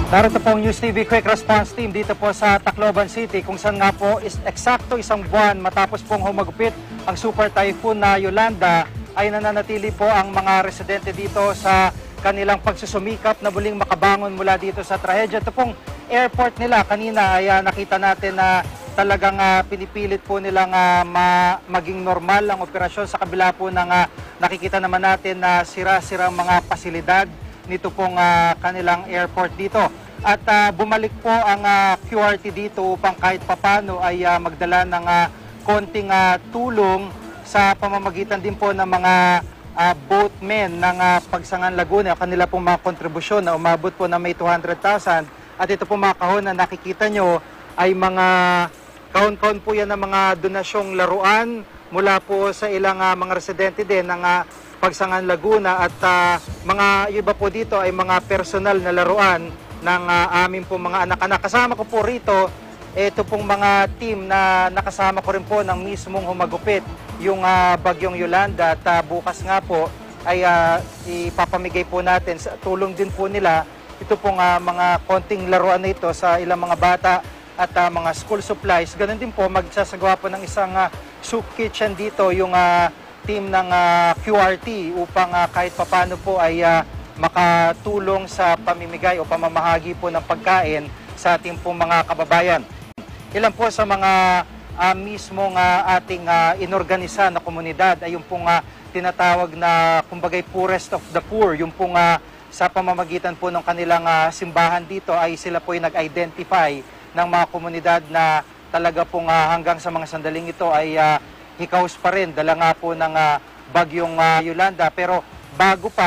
Narito po ang News TV Quick Response Team dito po sa Tacloban City kung saan nga po eksakto isang buwan matapos pong humagupit ang Super Typhoon na Yolanda ay nananatili po ang mga residente dito sa kanilang pagsusumikap na muling makabangon mula dito sa trahedya. Ito pong airport nila kanina ay nakita natin na talagang pinipilit po nilang maging normal ang operasyon sa kabila po ng nakikita naman natin na sira-sirang mga pasilidad nito pong kanilang airport dito. At bumalik po ang QRT dito upang kahit papano ay magdala ng konting tulong sa pamamagitan din po ng mga boatmen ng Pagsangan Laguna. Kanila pong mga kontribusyon na umabot po na may 200,000. At ito po mga kahon na nakikita nyo ay mga kahon-kahon po yan ng mga donasyong laruan mula po sa ilang mga residente din ng Pagsangan Laguna at mga iba po dito ay mga personal na laruan ng aming po mga anak-anak. Kasama ko po rito, ito pong mga team na nakasama ko rin po ng mismong humagupit yung bagyong Yolanda at bukas nga po ay ipapamigay po natin sa tulong din po nila ito pong mga konting laruan na ito sa ilang mga bata at mga school supplies. Ganun din po magsasagawa po ng isang soup kitchen dito yung team ng QRT upang kahit papano po ay makatulong sa pamimigay o pamamahagi po ng pagkain sa ating pong mga kababayan. Ilan po sa mga mismong ating inorganisa na komunidad ay yung pong tinatawag na kumbagay poorest of the poor, yung pong sa pamamagitan po ng kanilang simbahan dito ay sila po ay nag-identify ng mga komunidad na talaga pong hanggang sa mga sandaling ito ay hikaos pa rin, dala nga po ng bagyong Yolanda. Pero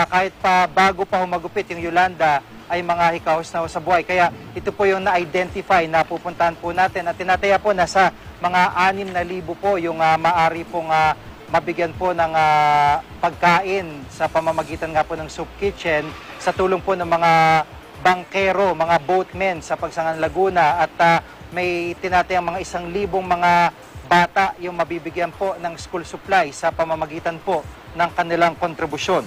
kahit pa bago pa humagupit yung Yolanda, ay mga hikaos na sa buhay. Kaya ito po yung na-identify na pupuntahan po natin. At tinataya po na sa mga 6,000 po yung maari pong mabigyan po ng pagkain sa pamamagitan nga po ng soup kitchen sa tulong po ng mga bangkero, mga boatmen sa Pagsangan Laguna. At may tinatayang mga 1,000 mga bata yung mabibigyan po ng school supply sa pamamagitan po ng kanilang kontribusyon.